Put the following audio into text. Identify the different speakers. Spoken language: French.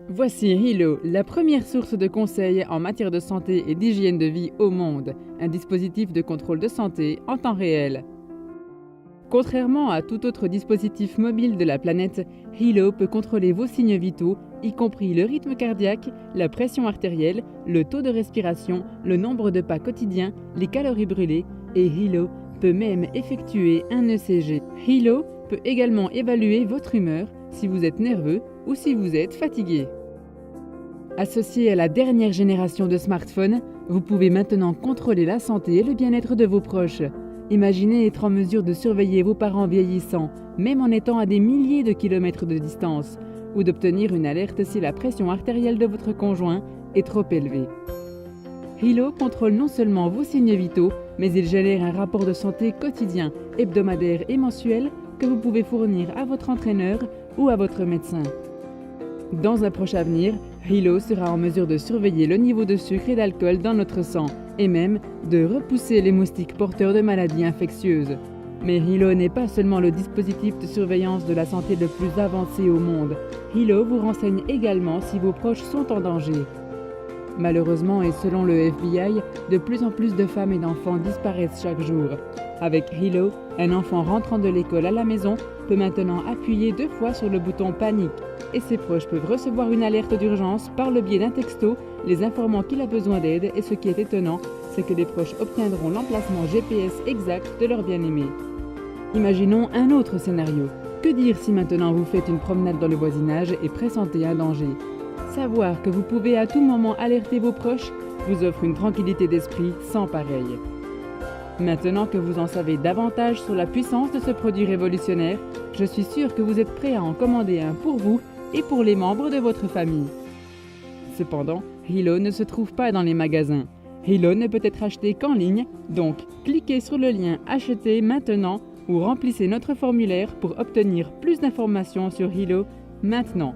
Speaker 1: Voici Hilo, la première source de conseils en matière de santé et d'hygiène de vie au monde, un dispositif de contrôle de santé en temps réel. Contrairement à tout autre dispositif mobile de la planète, Hilo peut contrôler vos signes vitaux, y compris le rythme cardiaque, la pression artérielle, le taux de respiration, le nombre de pas quotidiens, les calories brûlées, et Hilo peut même effectuer un ECG. Hilo peut également évaluer votre humeur, si vous êtes nerveux ou si vous êtes fatigué. Associé à la dernière génération de smartphones, vous pouvez maintenant contrôler la santé et le bien-être de vos proches. Imaginez être en mesure de surveiller vos parents vieillissants, même en étant à des milliers de kilomètres de distance, ou d'obtenir une alerte si la pression artérielle de votre conjoint est trop élevée. Hilo contrôle non seulement vos signes vitaux, mais il génère un rapport de santé quotidien, hebdomadaire et mensuel que vous pouvez fournir à votre entraîneur ou à votre médecin. Dans un proche avenir, Hilo sera en mesure de surveiller le niveau de sucre et d'alcool dans notre sang et même de repousser les moustiques porteurs de maladies infectieuses. Mais Hilo n'est pas seulement le dispositif de surveillance de la santé le plus avancé au monde. Hilo vous renseigne également si vos proches sont en danger. Malheureusement et selon le FBI, de plus en plus de femmes et d'enfants disparaissent chaque jour. Avec Hilo, un enfant rentrant de l'école à la maison peut maintenant appuyer 2 fois sur le bouton panique et ses proches peuvent recevoir une alerte d'urgence par le biais d'un texto les informant qu'il a besoin d'aide et ce qui est étonnant, c'est que les proches obtiendront l'emplacement GPS exact de leur bien-aimé. Imaginons un autre scénario. Que dire si maintenant vous faites une promenade dans le voisinage et pressentez un danger ? Savoir que vous pouvez à tout moment alerter vos proches vous offre une tranquillité d'esprit sans pareil. Maintenant que vous en savez davantage sur la puissance de ce produit révolutionnaire, je suis sûr que vous êtes prêt à en commander un pour vous et pour les membres de votre famille. Cependant, Hilo ne se trouve pas dans les magasins. Hilo ne peut être acheté qu'en ligne, donc cliquez sur le lien « Acheter maintenant » ou remplissez notre formulaire pour obtenir plus d'informations sur Hilo maintenant.